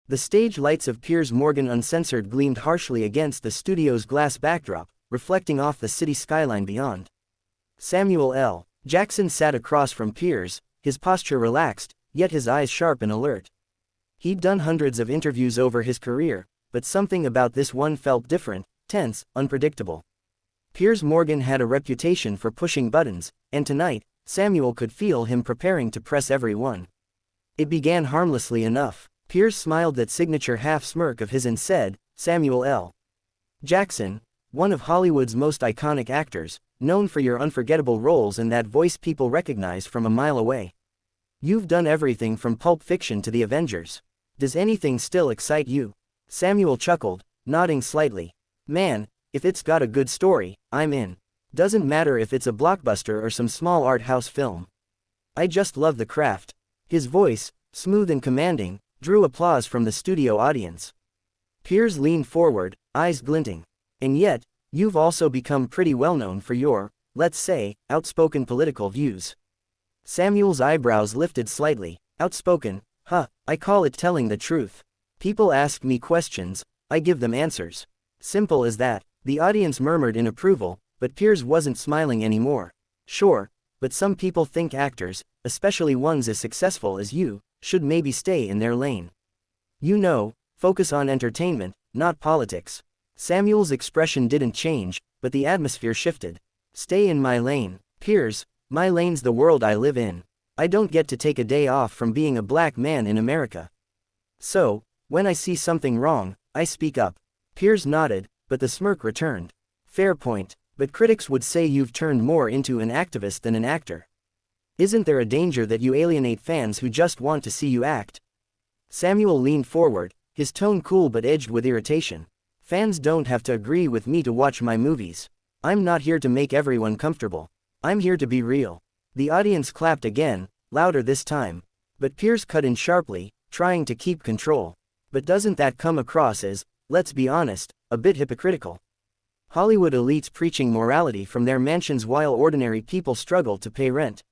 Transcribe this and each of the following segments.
The stage lights of Piers Morgan Uncensored gleamed harshly against the studio's glass backdrop, reflecting off the city skyline beyond. Samuel L. Jackson sat across from Piers, his posture relaxed, yet his eyes sharp and alert. He'd done hundreds of interviews over his career, but something about this one felt different, tense, unpredictable. Piers Morgan had a reputation for pushing buttons, and tonight, Samuel could feel him preparing to press every one. It began harmlessly enough. Piers smiled that signature half-smirk of his and said, "Samuel L. Jackson, one of Hollywood's most iconic actors, known for your unforgettable roles and that voice people recognize from a mile away. You've done everything from Pulp Fiction to The Avengers. Does anything still excite you?" Samuel chuckled, nodding slightly. "Man, if it's got a good story, I'm in. Doesn't matter if it's a blockbuster or some small art house film. I just love the craft." His voice, smooth and commanding, drew applause from the studio audience. Piers leaned forward, eyes glinting. "And yet, you've also become pretty well known for your, let's say, outspoken political views." Samuel's eyebrows lifted slightly. "Outspoken? I call it telling the truth. People ask me questions, I give them answers. Simple as that." The audience murmured in approval, but Piers wasn't smiling anymore. "Sure, but some people think actors, especially ones as successful as you, should maybe stay in their lane. You know, focus on entertainment, not politics." Samuel's expression didn't change, but the atmosphere shifted. "Stay in my lane, Piers. My lane's the world I live in. I don't get to take a day off from being a black man in America. So, when I see something wrong, I speak up." Piers nodded, but the smirk returned. "Fair point, but critics would say you've turned more into an activist than an actor. Isn't there a danger that you alienate fans who just want to see you act?" Samuel leaned forward, his tone cool but edged with irritation. "Fans don't have to agree with me to watch my movies. I'm not here to make everyone comfortable. I'm here to be real." The audience clapped again, louder this time. But Piers cut in sharply, trying to keep control. "But doesn't that come across as, let's be honest, a bit hypocritical? Hollywood elites preaching morality from their mansions while ordinary people struggle to pay rent."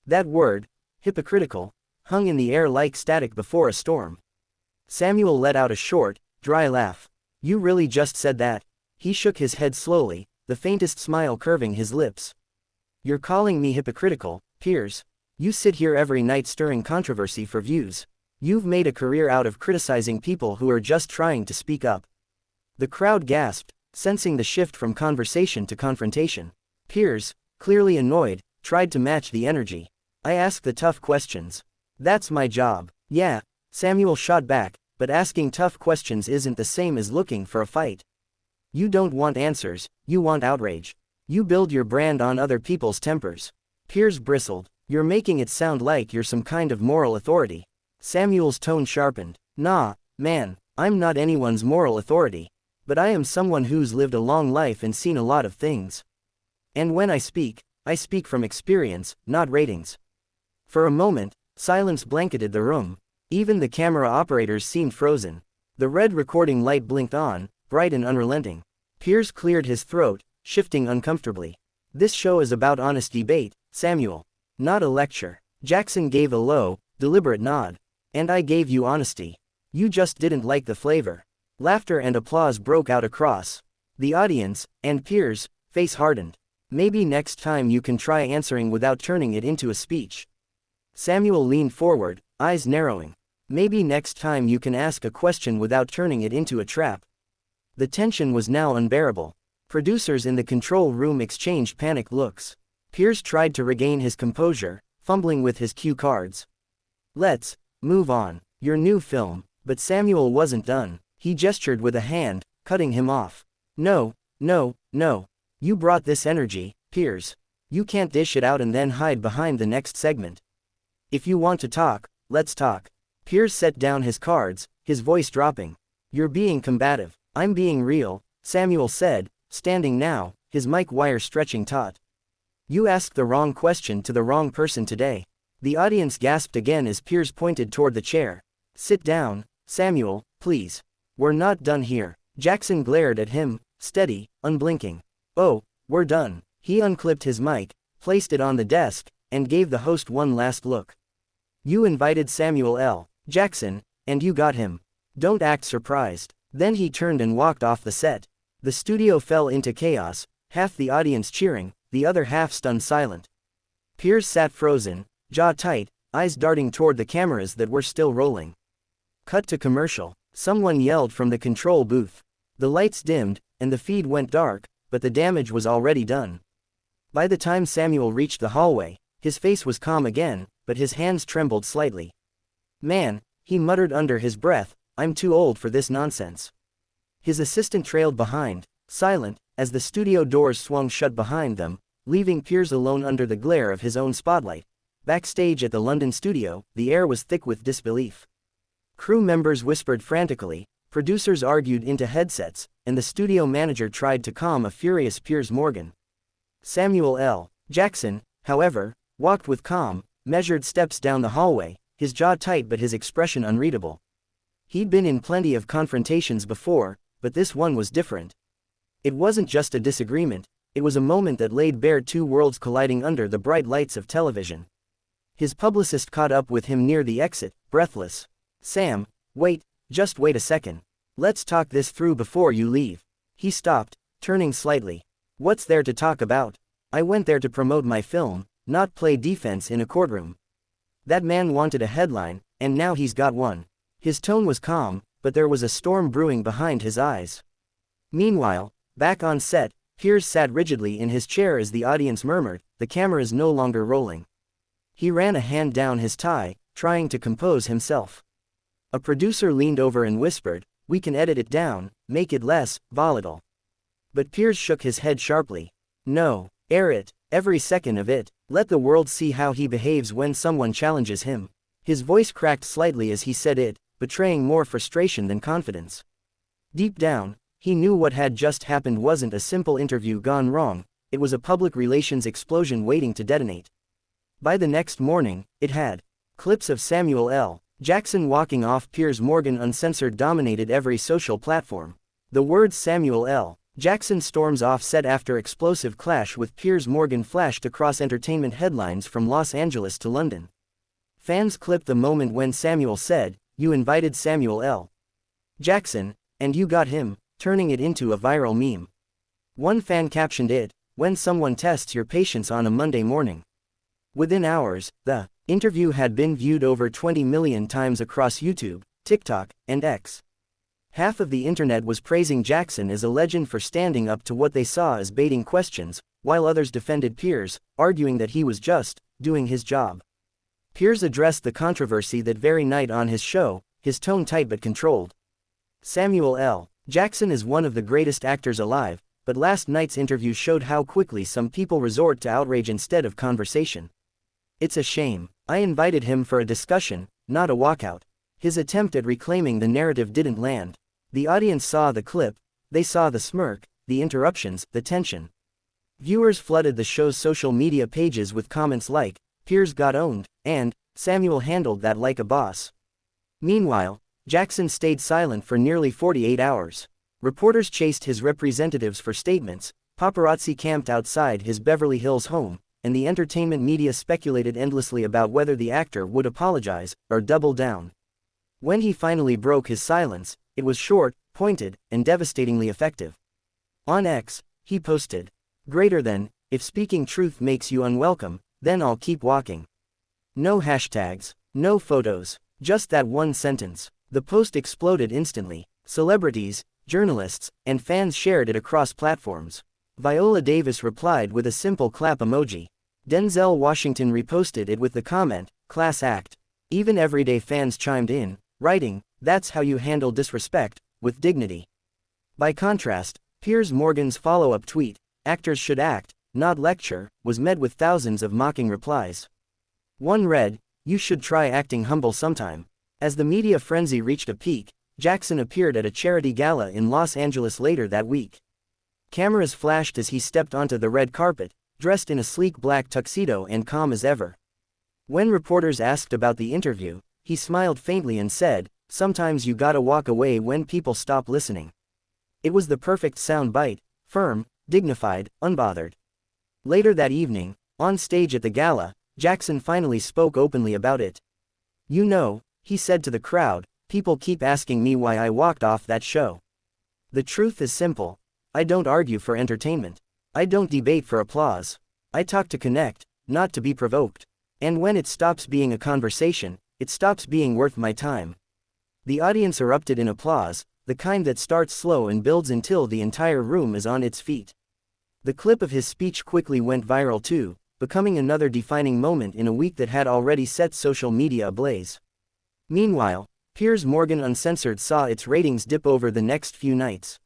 That word, hypocritical, hung in the air like static before a storm. Samuel let out a short, dry laugh. "You really just said that?" He shook his head slowly, the faintest smile curving his lips. "You're calling me hypocritical, Piers? You sit here every night stirring controversy for views. You've made a career out of criticizing people who are just trying to speak up." The crowd gasped, sensing the shift from conversation to confrontation. Piers, clearly annoyed, tried to match the energy. "I ask the tough questions. That's my job." "Yeah," Samuel shot back, "but asking tough questions isn't the same as looking for a fight. You don't want answers, you want outrage. You build your brand on other people's tempers." Piers bristled. "You're making it sound like you're some kind of moral authority." Samuel's tone sharpened. "Nah, man, I'm not anyone's moral authority. But I am someone who's lived a long life and seen a lot of things. And when I speak from experience, not ratings." For a moment, silence blanketed the room. Even the camera operators seemed frozen. The red recording light blinked on, bright and unrelenting. Piers cleared his throat, shifting uncomfortably. "This show is about honest debate, Samuel. Not a lecture." Jackson gave a low, deliberate nod. "And I gave you honesty. You just didn't like the flavor." Laughter and applause broke out across the audience, and Piers' face hardened. "Maybe next time you can try answering without turning it into a speech." Samuel leaned forward, eyes narrowing. "Maybe next time you can ask a question without turning it into a trap." The tension was now unbearable. Producers in the control room exchanged panicked looks. Piers tried to regain his composure, fumbling with his cue cards. "Let's move on. Your new film." But Samuel wasn't done. He gestured with a hand, cutting him off. No. You brought this energy, Piers. You can't dish it out and then hide behind the next segment. If you want to talk, let's talk." Piers set down his cards, his voice dropping. "You're being combative." "I'm being real," Samuel said, standing now, his mic wire stretching taut. "You asked the wrong question to the wrong person today." The audience gasped again as Piers pointed toward the chair. "Sit down, Samuel, please. We're not done here." Jackson glared at him, steady, unblinking. "Oh, we're done." He unclipped his mic, placed it on the desk, and gave the host one last look. "You invited Samuel L. Jackson, and you got him. Don't act surprised." Then he turned and walked off the set. The studio fell into chaos, half the audience cheering, the other half stunned silent. Piers sat frozen, jaw tight, eyes darting toward the cameras that were still rolling. Cut to commercial. Someone yelled from the control booth. The lights dimmed, and the feed went dark, but the damage was already done. By the time Samuel reached the hallway, his face was calm again, but his hands trembled slightly. "Man," he muttered under his breath, "I'm too old for this nonsense." His assistant trailed behind, silent, as the studio doors swung shut behind them, leaving Piers alone under the glare of his own spotlight. Backstage at the London studio, the air was thick with disbelief. Crew members whispered frantically, producers argued into headsets, and the studio manager tried to calm a furious Piers Morgan. Samuel L. Jackson, however, walked with calm, measured steps down the hallway, his jaw tight but his expression unreadable. He'd been in plenty of confrontations before, but this one was different. It wasn't just a disagreement, it was a moment that laid bare two worlds colliding under the bright lights of television. His publicist caught up with him near the exit, breathless. "Sam, wait, just wait a second. Let's talk this through before you leave." He stopped, turning slightly. "What's there to talk about? I went there to promote my film, not play defense in a courtroom." That man wanted a headline, and now he's got one. His tone was calm, but there was a storm brewing behind his eyes. Meanwhile, back on set, Piers sat rigidly in his chair as the audience murmured, "The camera is no longer rolling." He ran a hand down his tie, trying to compose himself. A producer leaned over and whispered, "We can edit it down, make it less volatile." But Piers shook his head sharply. "No, air it, every second of it. Let the world see how he behaves when someone challenges him." His voice cracked slightly as he said it, betraying more frustration than confidence. Deep down, he knew what had just happened wasn't a simple interview gone wrong, it was a public relations explosion waiting to detonate. By the next morning, it had. Clips of Samuel L. Jackson walking off Piers Morgan Uncensored dominated every social platform. The words "Samuel L. Jackson storms off set after explosive clash with Piers Morgan" flashed across entertainment headlines from Los Angeles to London. Fans clipped the moment when Samuel said, "You invited Samuel L. Jackson, and you got him," turning it into a viral meme. One fan captioned it, "When someone tests your patience on a Monday morning." Within hours, the interview had been viewed over 20 million times across YouTube, TikTok, and X. Half of the internet was praising Jackson as a legend for standing up to what they saw as baiting questions, while others defended Piers, arguing that he was just doing his job. Piers addressed the controversy that very night on his show, his tone tight but controlled. "Samuel L. Jackson is one of the greatest actors alive, but last night's interview showed how quickly some people resort to outrage instead of conversation. It's a shame. I invited him for a discussion, not a walkout." His attempt at reclaiming the narrative didn't land. The audience saw the clip, they saw the smirk, the interruptions, the tension. Viewers flooded the show's social media pages with comments like, "Piers got owned," and "Samuel handled that like a boss." Meanwhile, Jackson stayed silent for nearly 48 hours. Reporters chased his representatives for statements, paparazzi camped outside his Beverly Hills home, and the entertainment media speculated endlessly about whether the actor would apologize or double down. When he finally broke his silence, it was short, pointed, and devastatingly effective. On X, he posted, "Greater than, if speaking truth makes you unwelcome, then I'll keep walking." No hashtags, no photos, just that one sentence. The post exploded instantly. Celebrities, journalists, and fans shared it across platforms. Viola Davis replied with a simple clap emoji. Denzel Washington reposted it with the comment, "Class act." Even everyday fans chimed in, writing, "That's how you handle disrespect, with dignity." By contrast, Piers Morgan's follow-up tweet, "Actors should act, not lecture," was met with thousands of mocking replies. One read, "You should try acting humble sometime." As the media frenzy reached a peak, Jackson appeared at a charity gala in Los Angeles later that week. Cameras flashed as he stepped onto the red carpet, dressed in a sleek black tuxedo and calm as ever. When reporters asked about the interview, he smiled faintly and said, "Sometimes you gotta walk away when people stop listening." It was the perfect sound bite, firm, dignified, unbothered. Later that evening, on stage at the gala, Jackson finally spoke openly about it. "You know," he said to the crowd, People keep asking me why I walked off that show. The truth is simple. I don't argue for entertainment. I don't debate for applause. I talk to connect, not to be provoked. And when it stops being a conversation, it stops being worth my time. The audience erupted in applause, the kind that starts slow and builds until the entire room is on its feet. The clip of his speech quickly went viral too, becoming another defining moment in a week that had already set social media ablaze. Meanwhile, Piers Morgan Uncensored saw its ratings dip over the next few nights.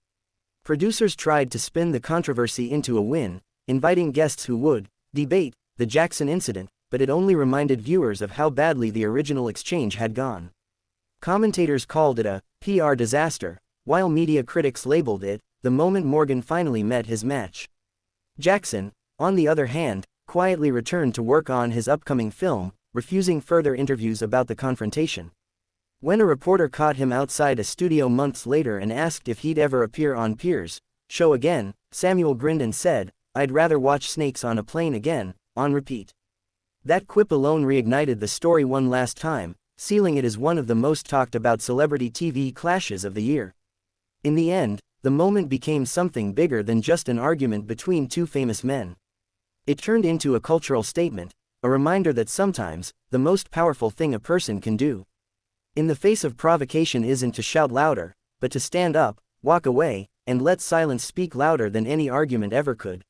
Producers tried to spin the controversy into a win, inviting guests who would debate the Jackson incident, but it only reminded viewers of how badly the original exchange had gone. Commentators called it a PR disaster, while media critics labeled it the moment Morgan finally met his match. Jackson, on the other hand, quietly returned to work on his upcoming film, refusing further interviews about the confrontation. When a reporter caught him outside a studio months later and asked if he'd ever appear on Piers' show again, Samuel grinned and said, "I'd rather watch snakes on a plane again," on repeat. That quip alone reignited the story one last time, sealing it as one of the most talked about celebrity TV clashes of the year. In the end, the moment became something bigger than just an argument between two famous men. It turned into a cultural statement, a reminder that sometimes, the most powerful thing a person can do in the face of provocation isn't to shout louder, but to stand up, walk away, and let silence speak louder than any argument ever could.